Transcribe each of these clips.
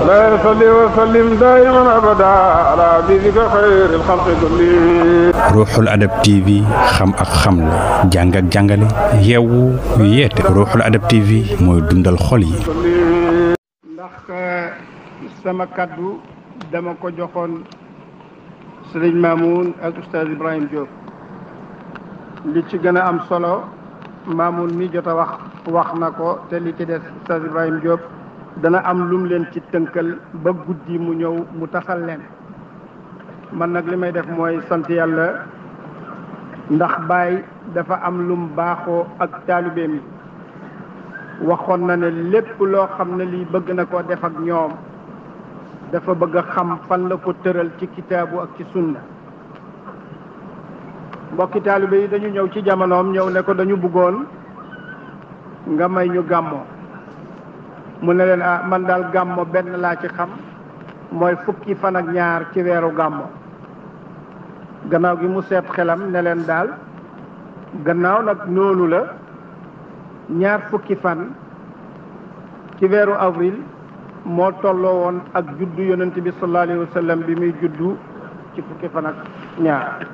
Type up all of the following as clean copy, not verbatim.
لا يصلي وسلم دائما ابدا على حبيبك خير الخلق كلهم. Ruuxul Adab TV xam ak xamle jàng ak jàngale yeewu yeete Ruuxul Adab TV mooy dundal xol yi. ndax sama kaddu dama ko joxoon Sëriñ Mamoun ak Oustaz Ibrahima Diop li ci gën a am solo Mamoun mi jot a wax na ko te li ci des Oustaz Ibrahima Diop dana am lum leen ci tënkal ba guddi mu ñëw mu tasal leen man nag li may def mooy sant yàlla ndax Baay dafa am lum baaxoo ak taalibeem yi waxoon na ne lépp loo xam ne lii bëgg na koo def ak ñoom dafa bëgg a xam fan la ko tëral ci kitaabu ak ci sunna mbokki taalibe yi dañu ñëw ci jamonoom ñëw ne ko dañu bëggoon nga may ñu gàmmo mu ne leen man daal gàmmo benn laa ci xam mooy fukki fan ak ñaar ci weeru gàmmo gannaaw gi mu seet xelam ne leen daal gannaaw nag noonu la ñaar fukki fan ci weeru avril moo tolloo woon ak juddu yonent bi sallallahu alayhi wa sallam bi muy juddu ci fukki fan ak ñaar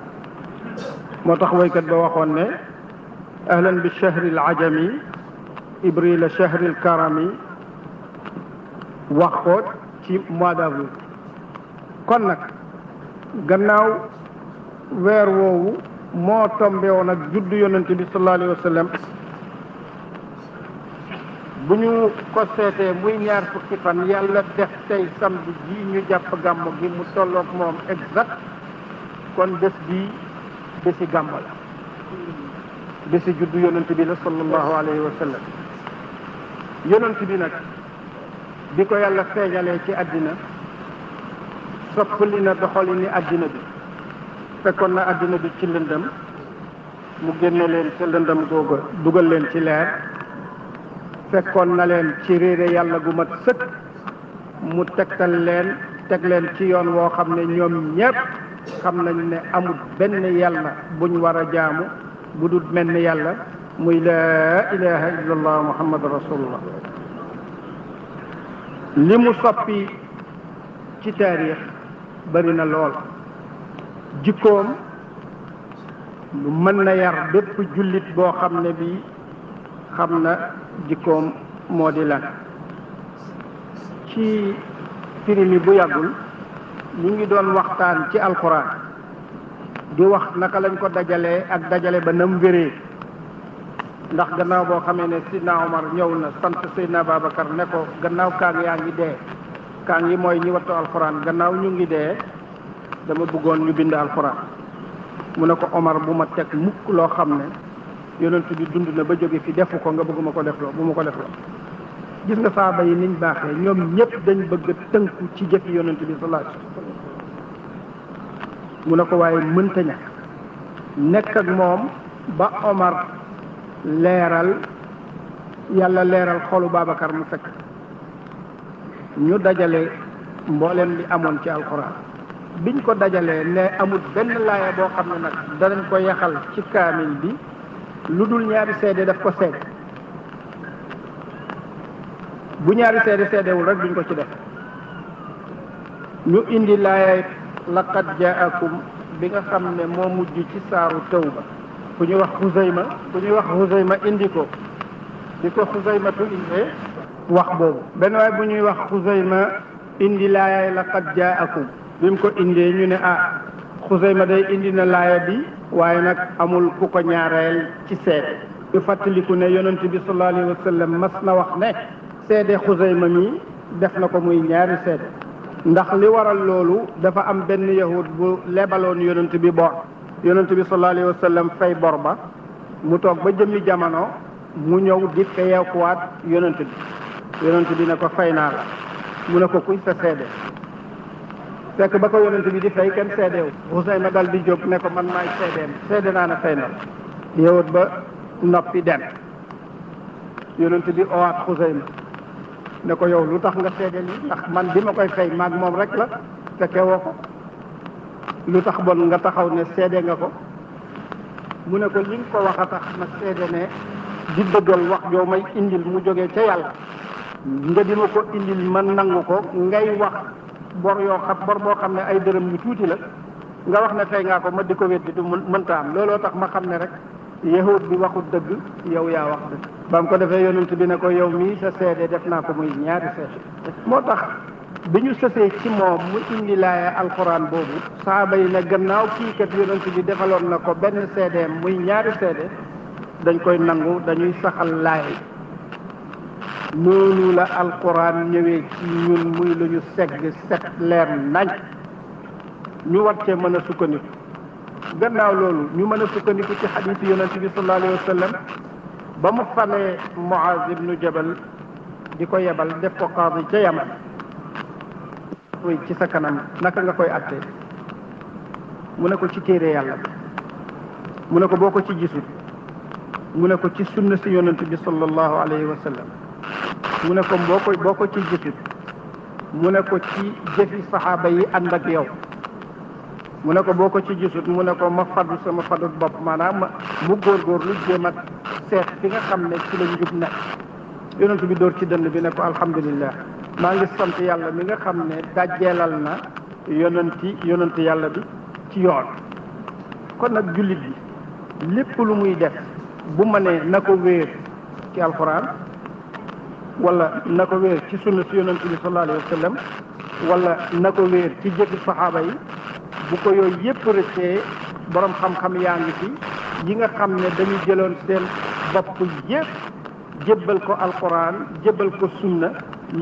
moo tax waykat ba waxoon ne ahlan bi shahri al ajami ibril shahri al karami wax ko ci mois d'avril kon nag gannaaw weer woowu moo tombé woon ak juddu yonent bi sallallahu alayhi wa sallam bu ñu ko seetee muy ñaar fukki fan yàlla def tey samedi ji ñu jàpp gàmmo gi mu tolloog moom exact kon bés bii bési gàmmo la bési juddu yonent bi la sallallahu alayhi wa sallam yonent bi nag bi ko yàlla feeñalee ci àddina soppali na doxali ni àddina bi fekkoon na àddina bi ci lëndëm mu génne leen ci lëndëm googu dugal leen ci leer fekkoon na leen ci réere yàlla gu mat sëkk mu tegtal leen teg leen ci yoon woo xam ne ñoom ñépp xam nañ ne amul benn yàlla buñ war a jaamu bu dul mel ni yàlla muy laa ilaha illallah muhammadu rasulullah li mu soppi ci taarix bari na lool jikkoom lu mën na yar bépp jullit boo xam ne bii xam na jikkoom moo di lan ci firi mi bu yàggul ñu ngi doon waxtaan ci alxuraan di wax naka lañ ko dajalee ak dajale ba nam wéree ndax gannaaw boo xamee ne Sidna Omar ñëw na sant Seydina Babacar ne ko gannaaw kaang yaa ngi dee kaang yi mooy ñi wattu alxuraan gannaaw ñu ngi dee dama bëggoon ñu bind alxuraan mu ne ko Omar bu ma teg mukk loo xam ne yonent bi dund na ba jóge fi defu ko nga bëgguma ko defloo bu ma ko defloo gis nga saaba yi niñ baaxee ñoom ñëpp dañ bëgg a tënku ci jëfi yonent bi sallallahu alayhi wasallam mu ne ko waaye mënta ñàkk nekk ak moom ba Omar leeral yàlla leeral xolu Babacar mu fekk ñu dajale mboolem li amoon ci alxuraan biñ ko dajalee ne amul benn laaya boo xam ne nag danañ ko yaxal ci kaamil bi lu dul ñaari seede daf ko seede bu ñaari seede seedewul rek duñ ko ci def ñu indi laaya laqad jaakum bi nga xam ne moo mujj ci saaru tawba ku ñuy wax Xuzayma indi ko di ko Xuzaymatu indee wax boobu benn waay bu ñuy wax Xuzayma indi laaya laqad jaakum bi mu ko indee ñu ne Xuzayma day indi na laaya bi waaye nag amul ku ko ñaareel ci seede ñu fàttaliku ne yonent bi sallallahu alayhi wa sallam mas na wax ne seede Xuzayma mi def na ko muy ñaari seede ndax li waral loolu dafa am benn yahud bu lebaloon yonent bi bor yonent bi sallallahu alayhi wa sallam fay bor ba mu toog ba jëmmi jamono mu ñëw di fayeekuwaat yonent bi ne ko fay naa la mu ne ko kuy sa seede fekk ba ko yonent bi di fay kenn seedeewu Xuzayma dal di jóg ne ko man maay seedeem seede naa ne fay na yahud ba noppi dem yonent bi owaat Xuzayma ne ko yow lu tax nga seede lii ndax man bi ma koy fay maag moom rek la fekke woo ko lu tax bon nga taxaw ne seede nga ko mu ne ko li nga ko wax a tax nag seede ne di dëggal wax joo may indil mu jógee ca yàlla nga di ma ko indil man nangu ko ngay wax bor boo xam ne ay dërëm yu tuuti la nga wax ne fay ngaa ko ma di ko weddi du mënta am looloo tax ma xam ne rek yahud bi waxut dëgg yow yaa wax dëgg ba mu ko defee yonent bi ne ko yow mii sa seede def naa ko muy ñaari seede moo tax bi ñu sësee ci moom mu indi laaya alquran boobu saaba yi ne gannaaw kii kat yonent bi defaloon na ko benn seedeem muy ñaari seede dañ koy nangu dañuy saxal laay noonu la alquran ñëwee ci ñun muy lu ñu segg set leer nañ ñu war cee mën a sukkandiku gannaaw loolu ñu mën a sukkandiku ci xadiisu yonent bi sallallahu alayhi wa sallam ba mu falee Muaz ibnu Jabal di ko yebal def ko qaadi ca Yaman ci sa kanam naka nga koy attee mu ne ko ci téere yàlla bi mu ne ko boo ko ci gisul mu ne ko ci sunna si yonent bi sallallahu alayhi wa sallam mu ne ko boo ko ci gisul mu ne ko ci jëfi saxaaba yi ànd ak yow mu ne ko boo ko ci gisut mu ne ko ma faddu sama faddu bopp maanaam mu góorgóorlu jéem ak seet fi nga xam ne ci la njub nekk yonent bi dóor ci dënn bi ne ko alhamdulillah maa ngi sant yàlla mi nga xam ne dajjeelal na yonent yàlla bi ci yoon kon nag jullit bi lépp lu muy def bu ma ne na ko wéer ci alquran wala na ko wéer ci sunna si yonent bi sallallahu alayhi wa sallam wala na ko wéer ci jëfi saxaaba yi bu ko yooyu yëpp rëccee borom xam-xam yaa ngi fi yi nga xam ne dañu jëloon seen bopp yëpp jébbal ko alquran jébbal ko sunna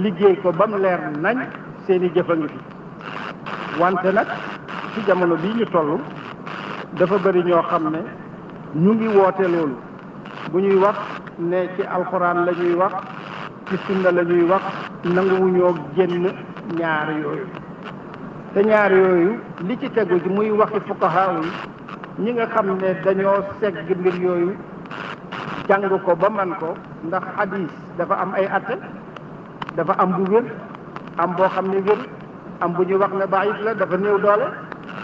liggéey ko ba mu leer nañ seeni jëf a ngi fi wante nag ci jamono bii ñu toll dafa bëri ñoo xam ne ñu ngi woote loolu bu ñuy wax ne ci alquran la ñuy wax ci sunna la ñuy wax nanguwuñoo génn ñaar yooyu te ñaar yooyu li ci tegu ji muy waxi fuqahaa yi ñi nga xam ne dañoo segg mbir yooyu jàng ko ba man ko ndax hadis dafa am ay atte dafa am bu wér am boo xam ne wér am bu ñuy wax ne daif la dafa néew doole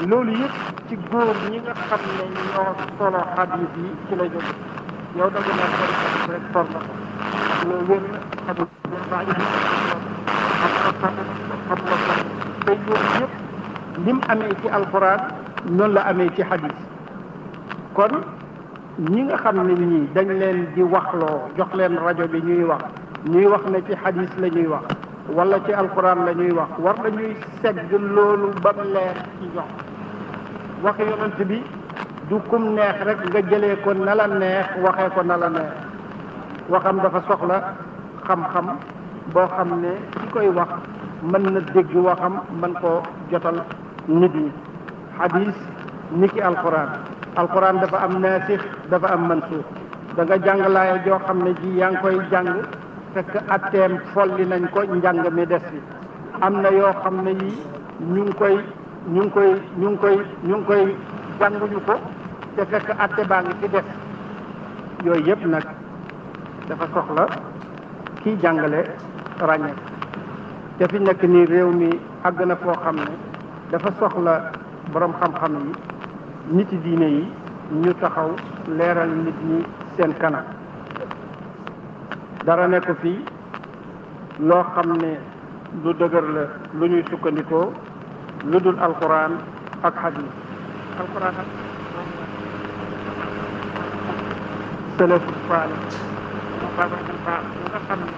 loolu yëpp ci góor ñi nga xam ne ñoo solo hadis yi ci la jóge yow da nga nekk rek for na ko loolu wér na xam te yooyu yëpp ni mu amee ci alquran noonu la amee ci hadis kon ñi nga xam ne ñii dañ leen di waxloo jox leen rajo bi ñuy wax ne ci hadis la ñuy wax wala ci alquran la ñuy wax war nañuy segg loolu ba mu leer ci jox waxi yonent bi du kum neex rek nga jëlee ko na la neex waxee ko na la neex waxam dafa soxla xam-xam boo xam ne ki koy wax mën na dégg waxam mën koo jotal nit ñi hadis ni ki alquran dafa am naasix dafa am mansuux da nga jàng laaya joo xam ne ji yaa ngi koy jàng fekk atteem folli nañ ko njàng mi des fi am na yoo xam ne yi ñu ngi koy jànguñu ko te fekk atte baa ngi fi des yooyu yëpp nag dafa soxla kiy jàngale ràññee te fi nekk nii réew mi àgg na foo xam ne dafa soxla borom xam-xam yi nit diine yi ñu taxaw leeral nit ñi seen kanam dara nekk fii loo xam ne lu dëgër la lu ñuy sukkandikoo lu dul alquran ak hadis alquran ak salafu saalih nga xam ne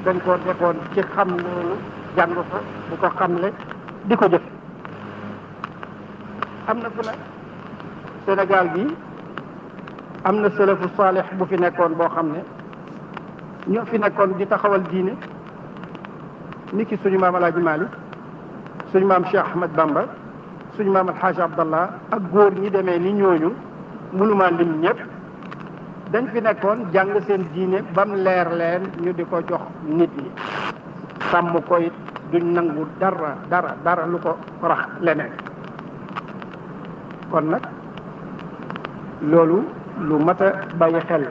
dañ koo defoon ci xam loolu jàng ko di ko xamle di ko jëf am na fu ne Sénégal bi am na salafu saalih bu fi nekkoon boo xam ne ñoo fi nekkoon di taxawal diine ni ki suñu maam Alaaji Maalik suñu maam Cheikh Ahmed Bamba suñu maam Alxaaji Abdallah ak góor ñi demee ni ñooñu mënuma lim ñëpp dañ fi nekkoon jàng seen diine bam leer leen ñu di ko jox nit ñi sàmm ko it duñ nangu dara lu ko rax leneen kon nag loolu lu mat a bàyyi xel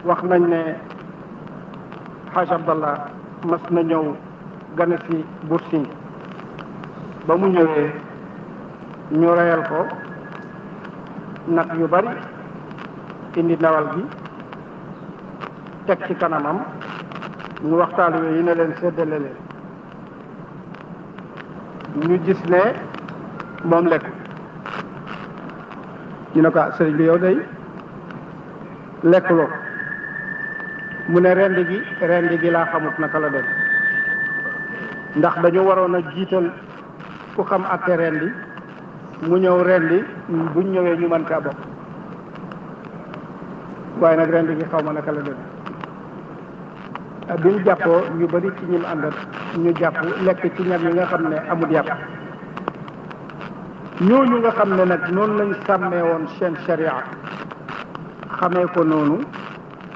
wax nañ ne Xaaj Abdallah mas na ñëw gane si Bursin ba mu ñëwee ñu reyal ko nag yu bari indi ndawal gi teg ci kanamam ñu waxtaan yooyu ne leen séddale leen ñu gis ne moom lekk ñu ne ko sëriñ bi yow day lekkuloo mu ne rendi gi laa xamut naka la dem ndax dañu waroon a jiital ku xam atte rendi mu ñëw rendi buñ ñëwee ñu mën kaa bokk waaye nag rendi gi xaw ma naka la dem bi ñu jàppoo ñu bari ci ñim àndat ñu jàpp lekk ci ñam yi nga xam ne amul yàpp ñooñu nga xam ne nag noonu lañ sàmmee woon seen sharia xamee ko noonu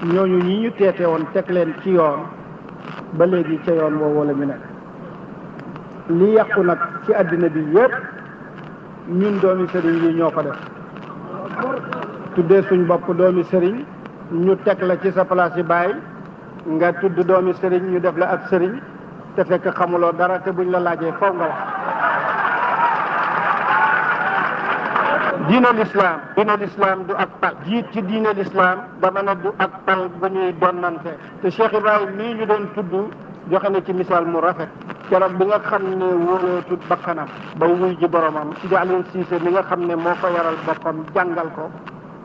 ñooñu ñi ñu teete woon teg leen ci yoon ba léegi ca yoon woowu la ñu nekk li yàqu nag ci àddina bi yépp ñun doomi sëriñ yi ñoo ko def tuddee suñ bopp doomi sëriñ ñu teg la ci sa place yi baay nga tudd doomi sëriñ ñu def la ab sëriñ te fekk xamuloo dara te buñ la laajee faw nga wax diine l'islam du ak pal jiit ci diine l'islam dama ne du ak pal bu ñuy donnante te Cheikh Ibrahim mii ñu doon tudd joxe na ci misaal mu rafet keroog bi nga xam ne wóolootul bakkanam bay wuy ji boromam ci Alioune Cissé mi nga xam ne moo ko yaral boppam jàngal ko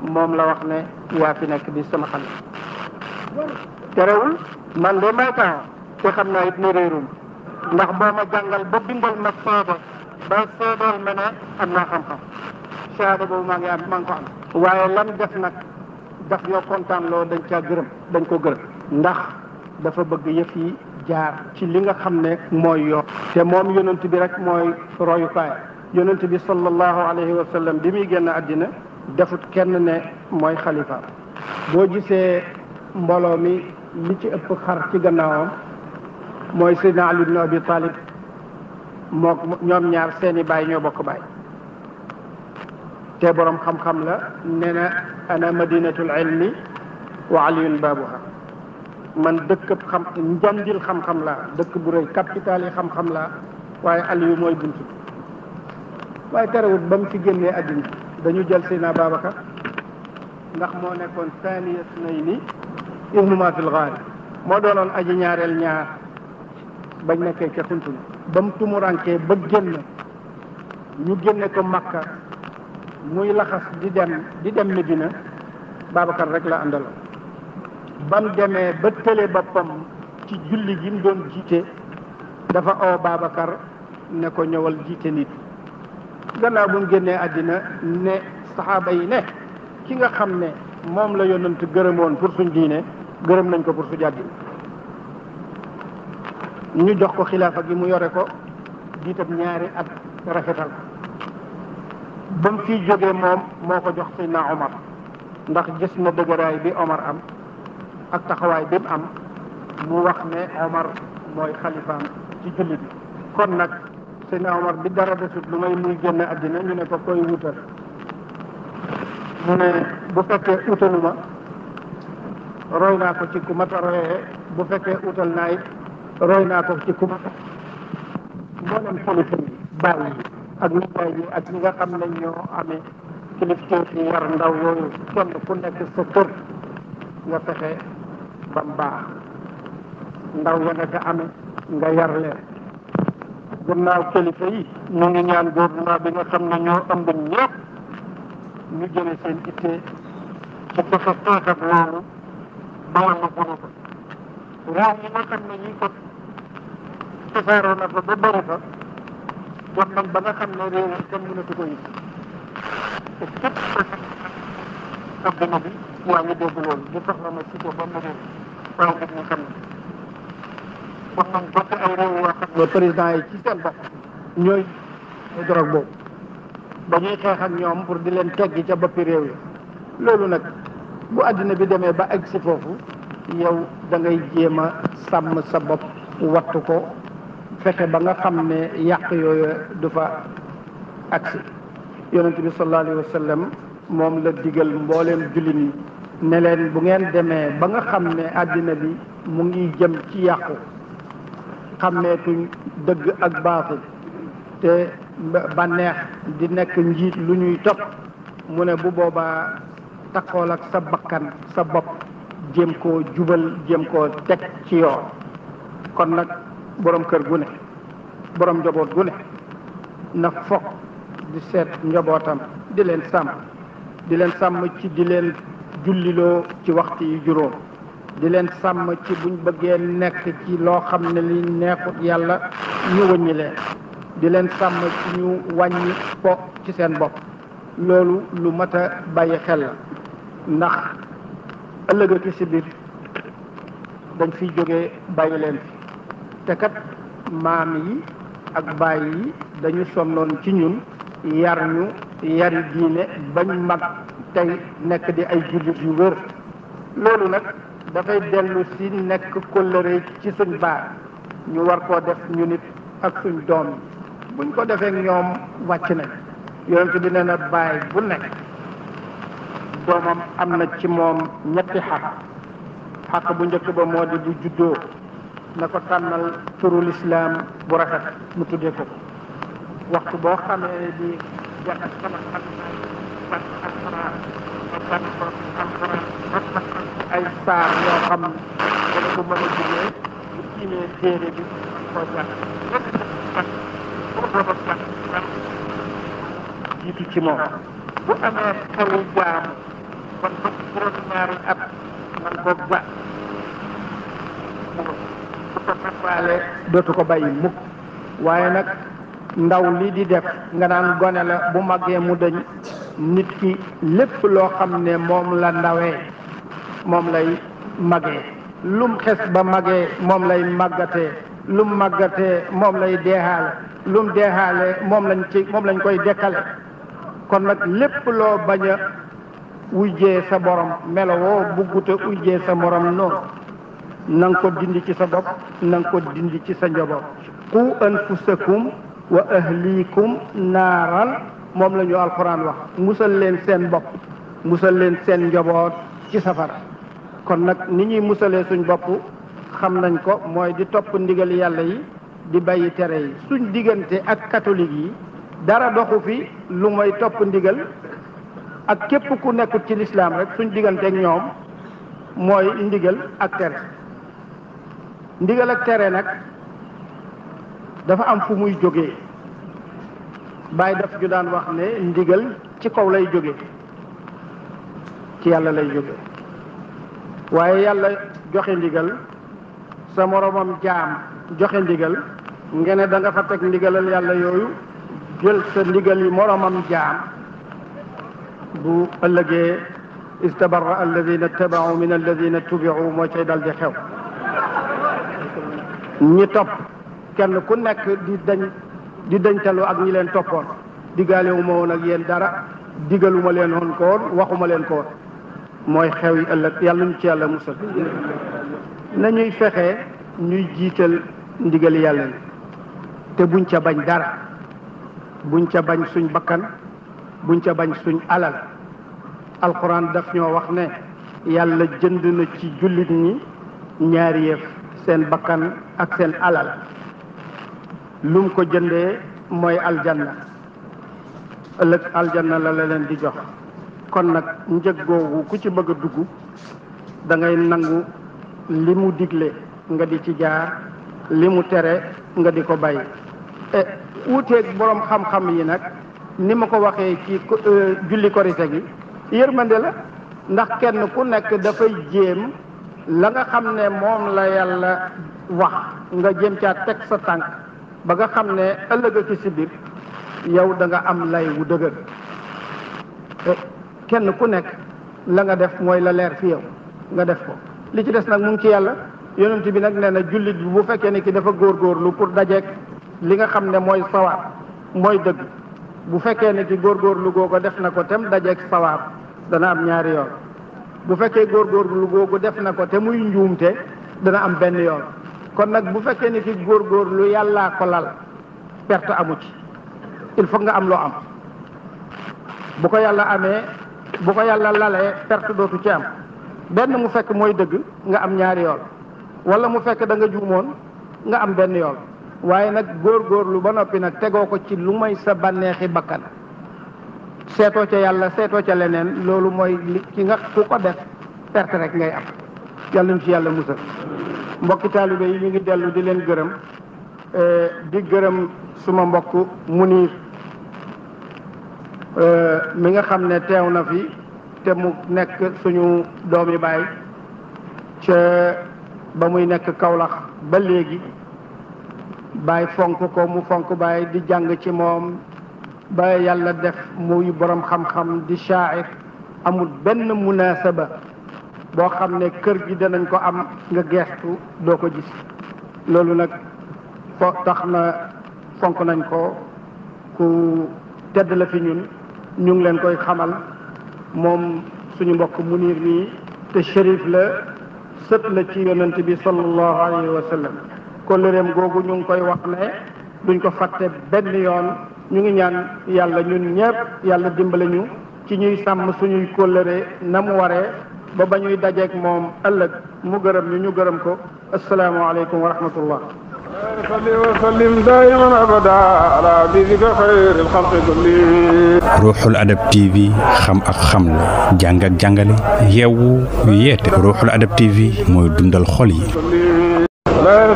moom la wax ne yaa fi nekk di sama xale terewul man de may taxaw te xam naa it ne réerum ndax boo ma jàngal ba bindal ma seede ba seedeel ma ne am naa xam-xam seede boobu maa ngi ko am waaye lam def nag daf ñoo kontaan loo dañ caa gërëm dañ ko gërëm ndax dafa bëgg yëf yi jaar ci li nga xam ne mooy yoon te moom yonent bi rek mooy royukaay yonent bi sallallahu alayhi wa sallam bi muy génn àddina defut kenn ne mooy xalifa boo gisee mbooloo mi li ci ëpp xar ci gannaawam mooy Seydina Ali ibn Abi Talib moo ñoom ñaar seeni baay ñoo bokk baay te borom xam-xam la nee na ana madinatul ilmi wa aliyun baabuha man dëkk xam njandil xam-xam laa dëkk bu rëy capital yi xam-xam laa waaye Aliyu mooy buntu waaye terewut ba mu fi génnee àddina dañu jël Seydina Babacar ndax moo nekkoon thaniya snayni idhuma fil ghaar moo doonoon aji ñaareel ñaar bañ nekkee ca xuntuna ba mu tumurankee ba génn ñu génne ko Makka muy laxas di dem Medina Babacar rek la àndaloon ba mu demee ba tële boppam ci julli gi mu doon jiite dafa oo Babacar ne ko ñëwal jiite nit gannaaw bu mu génnee àddina ne saxaaba yi ne ki nga xam ne moom la yonent gërëmoon pour suñ diine gërëm nañ ko pour su jàddi ñu jox ko xilaafa gi mu yore ko jiitam ñaari at rafetal ba mu fiy jógee moom moo ko jox Seydina Omar ndax gis na dëgëraay bi Omar am ak taxawaay bi mu am mu wax ne Omar mooy xalifaam ci jullit bi kon nag Seydina Omar bi dara desut lu may muy génn àddina ñu ne ko koy wutal mu ne bu fekkee utaluma roy naa ko ci ku mat a royee bu fekkee utal naa it roy naa ko ci ku mat mboolem kilifa yi bàyyi ak nijaay yi ak ñi nga xam ne ñoo amee kilifteef yi war ndaw yooyu kenn ku nekk sa kër nga fexe ba mu baax ndaw ya nga ca amee nga yar leen gannaaw kilifa yi ñu ngi ñaan gouvernement bi nga xam ne ñoo ëmb ñëpp ñu jëlee seen ittee ci fexe xeexat loolu ba wàllu gënu ko réew yi nga xam ne ñi ko tasaaroo na fa ba bëri fa dem nañ ba nga xam ne réew yi kenn mënatu ko yëg te képp ko adduna bi yaa ngi dégg loolu di soxla na cité ba mu réew waaye nit ñi xam ne wax nañ bokk ay réew yoo xam ne président yi ci seen bopp ñooy drogue boobu ba ñuy xeex ak ñoom pour di leen teggi ca boppi réew yi loolu nag bu àddina bi demee ba egg si foofu yow da ngay jéem a sàmm sa bopp wattu ko fexe ba nga xam ne yàq yooyu du fa agsi yonent bi sallallahu alayhi wa sallam moom la digal mbooleem jullit yi ne leen bu ngeen demee ba nga xam ne àddina bi mu ngi jëm ci yàqu xàmmeetuñ dëgg ak baatil te bànneex di nekk njiit lu ñuy topp mu ne bu boobaa takkool ak sa bakkan sa bopp jéem koo jubal jéem koo teg ci yoon. kon nag borom kër gu ne borom njaboot gu ne na foog di seet njabootam di leen sàmm ci di leen julliloo ci waxtu yu juróom, di leen sàmm ci buñ bëggee nekk ci loo xam ne li neexut yàlla ñu wëññi leen, di leen sàmm ci ñu wàññi po ci seen bopp. loolu lu mat a bàyyi xel la, ndax ëllëg ak si biir dañ fiy jógee bàyyi leen fi te kat maam yi ak baay yi dañu sonnoon ci ñun yar ñu yari diine bañ mag tey nekk di ay jullit yu wér. loolu nag dafay dellu si nekk kóllëre ci suñ baay ñu war koo def ñu nit ak suñ doom yi. buñ ko defee ñoom wàcc nañ. yonent bi nee na baay bu nekk doomam am na ci moom ñetti xaq bu njëkk ba moo di bu juddoo na ko tànnal turu lislaam bu rafet mu tuddee ko waxtu boo xamee di jàng sama ay saar yoo xam ne dana ko mën a jugee bu tiimee téere bi koo jàng jiitu ci moom bu amee xewu jaam kon ba juróom-ñaari at man ko ba bu ko faale dootu ko bàyyi mukk. waaye nag ndaw li di def nga naan gone la bu màggee mu dañ, nit ki lépp loo xam ne moom la ndawee moom lay màggee, lum xes ba màggee moom lay màggatee, lum màggatee moom lay deexaale, lum deexaale moom lañ koy dekkale. kon nag lépp loo bañ a wujjee sa borom melo woo buggute wujjee sa morom noonu na nga ko dindi ci sa bopp, na nga ko dindi ci sa njaboot. qu anfusakum wa ahlikum naaran moom la ñu alquran wax, musal leen seen bopp musal leen seen njaboot ci safara. kon nag ni ñuy musalee suñ bopp xam nañ ko, mooy di topp ndigal yàlla yi di bàyyi tere yi. suñ diggante ak catholique yi dara doxu fi lu may topp ndigal, ak képp ku nekkut ci lislaam rek suñ diggante ak ñoom mooy ndigal ak tere. ndigal ak tere nag dafa am fu muy jógee. Baay daf ju daan wax ne ndigal ci kaw lay jóge, ci yàlla lay jóge. waaye yàlla joxe ndigal, sa moromam jaam joxe ndigal, nga ne da nga fa teg ndigalal yàlla yooyu jël sa ndigal yi moromam jaam, bu ëllëgee istabarra alladina tabaau min alladina tubiu moo cay dal di xew. ñi topp kenn ku nekk di dañtalu ak ñi leen toppoon. diggaalewu ma woon ak yéen dara, digaluma leen woon ko woon, waxuma leen ko woon. mooy xew yi ëllëg yàlla ñu ci yàlla musal. nañuy fexe ñuy jiital ndigal yàlla yi te buñ ca bañ dara, buñ ca bañ suñ bakkan, buñ ca bañ suñ alal. alquran daf ñoo wax ne yàlla jënd na ci jullit ñi ñaari yëf, seen bakkan ak seen alal. lum ko jëndee mooy aljanna, ëllëg aljanna la leen di jox. kon nag njëg googu ku ci bëgg a dugg da ngay nangu li mu digle nga di ci jaar, li mu tere nga di ko bàyyi. wuuteeg borom xam-xam yi nag ni ma ko waxee ci julli korite gi yërmande la, ndax kenn ku nekk dafay jéem la nga xam ne moom la yàlla wax nga jéem caa teg sa tànk ba nga xam ne ëllëg ci si biir yow da nga am lay wu dëgër. kenn ku nekk la nga def mooy la leer fi yow nga def ko, li ci des nag mu ngi ci yàlla. yonent bi nag nee na jullit bi bu fekkee ne ki dafa góorgóorlu pour dajeek li nga xam ne mooy sawaab mooy dëgg, bu fekkee ne ki góorgóorlu googu def na ko tem dajeek sawaab dana am ñaari yoon. bu fekkee góorgóorlu googu def na ko te muy njuumte dana am benn yoon. kon nag bu fekkee ne ki góorgóorlu yàllaa ko lal, perte amu ci, il faut nga am loo am. bu ko yàlla amee, bu ko yàlla lalee, perte dootu ci am. benn mu fekk mooy dëgg nga am ñaari yoon, wala mu fekk da nga juumoon nga am benn yoon. waaye nag góorgóorlu ba noppi nag tegoo ko ci lu may sa bànneexi bakkan, seetoo ca yàlla seetoo ca leneen, loolu mooy li ki nga ku ko def perte rek ngay am. yàlla ñu ci yàlla musal. mbokki taalibe yi ñu ngi dellu di leen gërëm di gërëm suma mbokk Munir mi nga xam ne teew na fi te mu nekk suñu doomi baay ca ba muy nekk Kaolack ba léegi baay fonk ko mu fonk baay di jàng ci moom ba yàlla def muy borom xam-xam di shaa'ir amul benn munasaba boo xam ne kër gi danañ ko am nga geestu doo ko gis loolu nag tax na fonk nañ ko ku tedd la fi ñun ñu ngi leen koy xamal moom suñu mbokk Munir nii te shérif la sët la ci yonent bi sallallahu alayhi wa sallam kóllëreem googu ñu ngi koy wax ne duñ ko fàtte benn yoon ñu ngi ñaan yàlla ñun ñëpp yàlla dimbale ñu ci ñuy sàmm suñuy kóllëre na mu waree ba ba ñuy dajeek moom ëllëg mu gërëm ñu gërëm ko asalaamaaleykum wa rahmatullah. صل وسلم دائما ابدا على حبيبك خير الخلق كلهم. Ruuxul Adab TV xam ak xamle jàng ak jàngale yeewu yeete Ruuxul Adab TV mooy dundal xol yi.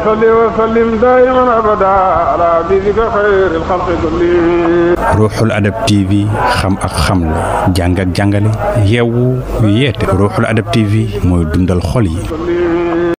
صل وسلم دائما ابدا على حبيبك خير الخلق كلهم. Ruuxul Adab TV xam ak xamle jàng ak jàngale yeewu yeete Ruuxul Adab TV mooy dundal xol yi.